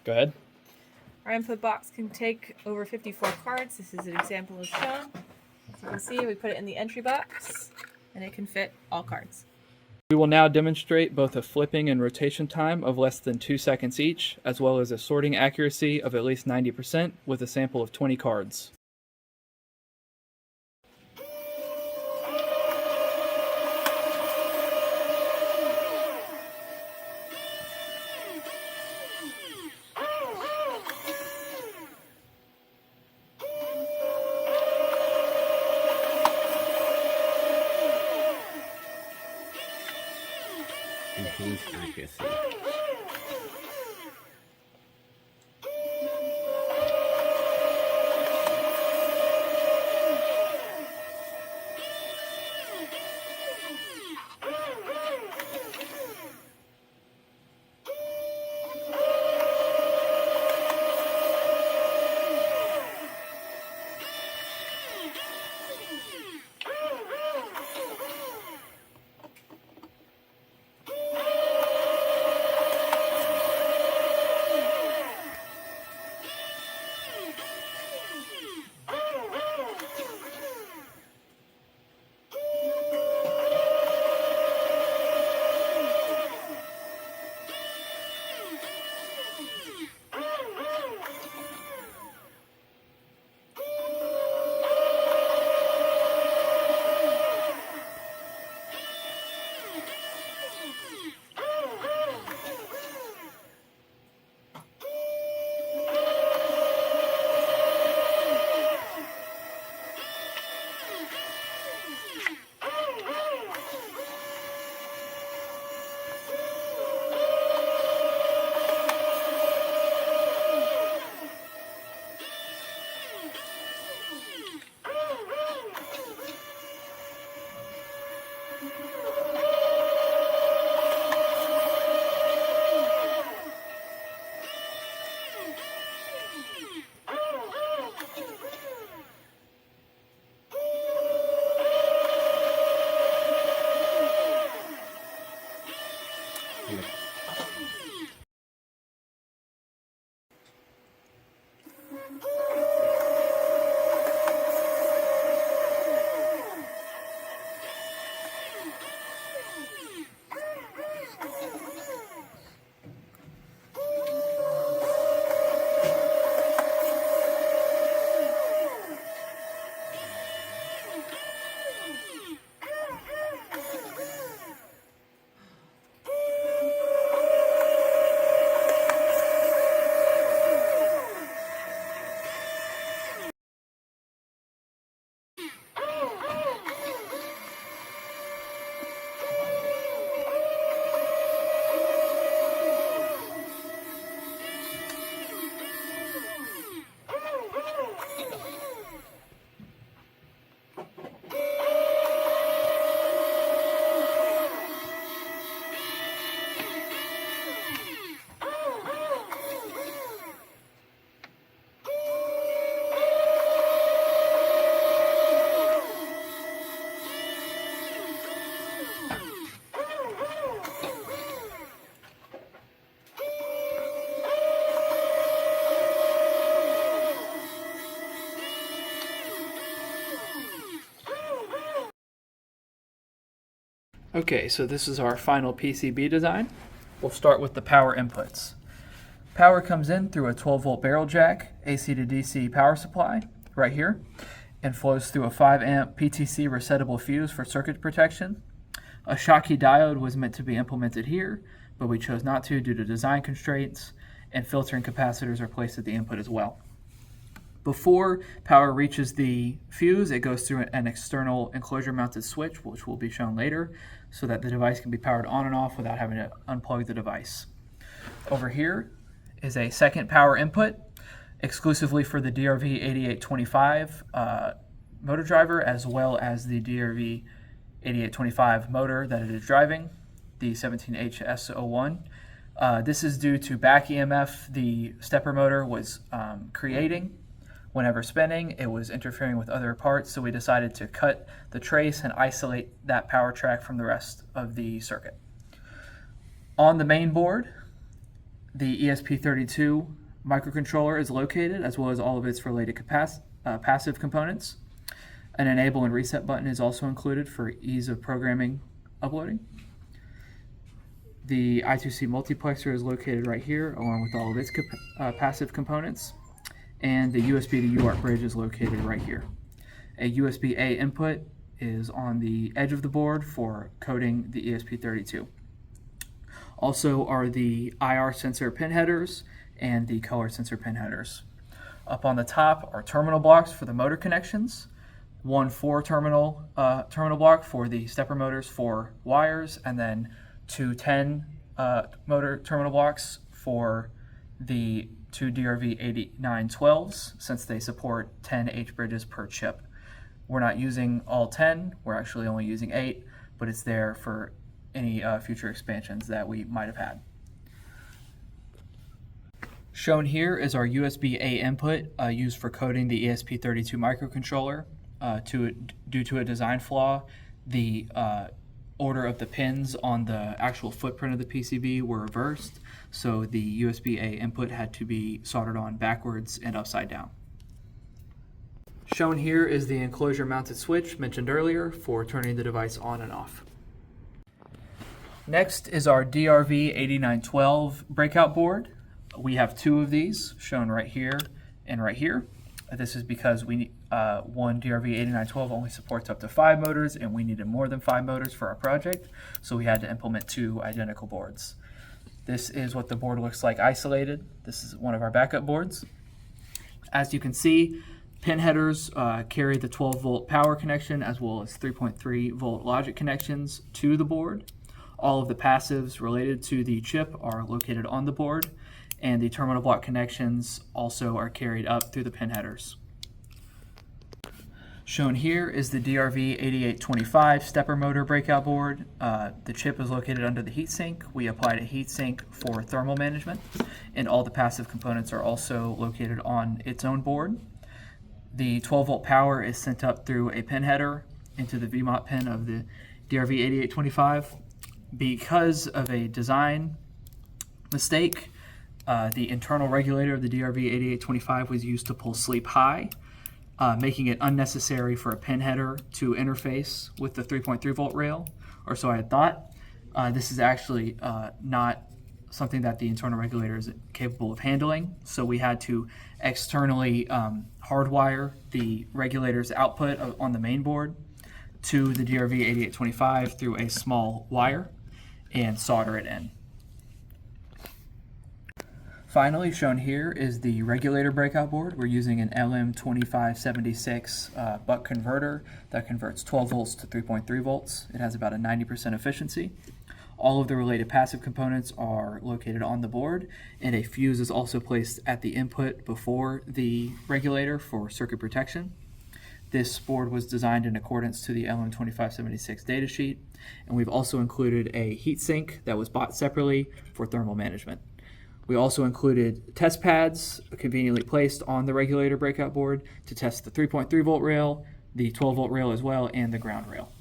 Go ahead. Our input box can take over 54 cards. This is an example as shown. As you can see, we put it in the entry box, and it can fit all cards. We will now demonstrate both a flipping and rotation time of less than 2 seconds each, as well as a sorting accuracy of at least 90% with a sample of 20 cards. Enhance accuracy. Okay, so this is our final PCB design. We'll start with the power inputs. Power comes in through a 12-volt barrel jack, AC to DC power supply, right here, and flows through a 5-amp PTC resettable fuse for circuit protection. A Schottky diode was meant to be implemented here, but we chose not to due to design constraints, and filtering capacitors are placed at the input as well. Before power reaches the fuse, it goes through an external enclosure-mounted switch, which will be shown later, so that the device can be powered on and off without having to unplug the device. Over here is a second power input. exclusively for the DRV 8825 motor driver, as well as the DRV 8825 motor that it is driving, the 17HS01. This is due to back EMF the stepper motor was creating. Whenever spinning, it was interfering with other parts, so we decided to cut the trace and isolate that power track from the rest of the circuit. On the main board, the ESP32 microcontroller is located, as well as all of its related passive components. An enable and reset button is also included for ease of programming uploading. The I2C multiplexer is located right here, along with all of its passive components. And the USB to UART bridge is located right here. A USB-A input is on the edge of the board for coding the ESP32. Also are the IR sensor pin headers and the color sensor pin headers. Up on the top are terminal blocks for the motor connections, one 4-terminal block for the stepper motors for wires, and then two 10 motor terminal blocks for the two DRV 8912s, since they support 10 H bridges per chip. We're not using all 10, we're actually only using 8, but it's there for any future expansions that we might have had. Shown here is our USB-A input used for coding the ESP32 microcontroller. Due to a design flaw, the order of the pins on the actual footprint of the PCB were reversed, so the USB-A input had to be soldered on backwards and upside down. Shown here is the enclosure mounted switch mentioned earlier for turning the device on and off. Next is our DRV 8912 breakout board. We have two of these shown right here and right here. This is because one DRV 8912 only supports up to 5 motors, and we needed more than 5 motors for our project, so we had to implement 2 identical boards. This is what the board looks like isolated. This is one of our backup boards. As you can see, pin headers carry the 12-volt power connection as well as 3.3-volt logic connections to the board. All of the passives related to the chip are located on the board, and the terminal block connections also are carried up through the pin headers. Shown here is the DRV 8825 stepper motor breakout board. The chip is located under the heatsink. We applied a heatsink for thermal management, and all the passive components are also located on its own board. The 12-volt power is sent up through a pin header into the VMOT pin of the DRV 8825. Because of a design mistake, the internal regulator of the DRV 8825 was used to pull sleep high, making it unnecessary for a pin header to interface with the 3.3-volt rail, or so I had thought. This is actually not something that the internal regulator is capable of handling, so we had to externally hardwire the regulator's output on the main board to the DRV 8825 through a small wire and solder it in. Finally, shown here is the regulator breakout board. We're using an LM2576 buck converter that converts 12 volts to 3.3 volts. It has about a 90% efficiency. All of the related passive components are located on the board, and a fuse is also placed at the input before the regulator for circuit protection. This board was designed in accordance to the LM2576 datasheet, and we've also included a heatsink that was bought separately for thermal management. We also included test pads conveniently placed on the regulator breakout board to test the 3.3 volt rail, the 12 volt rail as well, and the ground rail.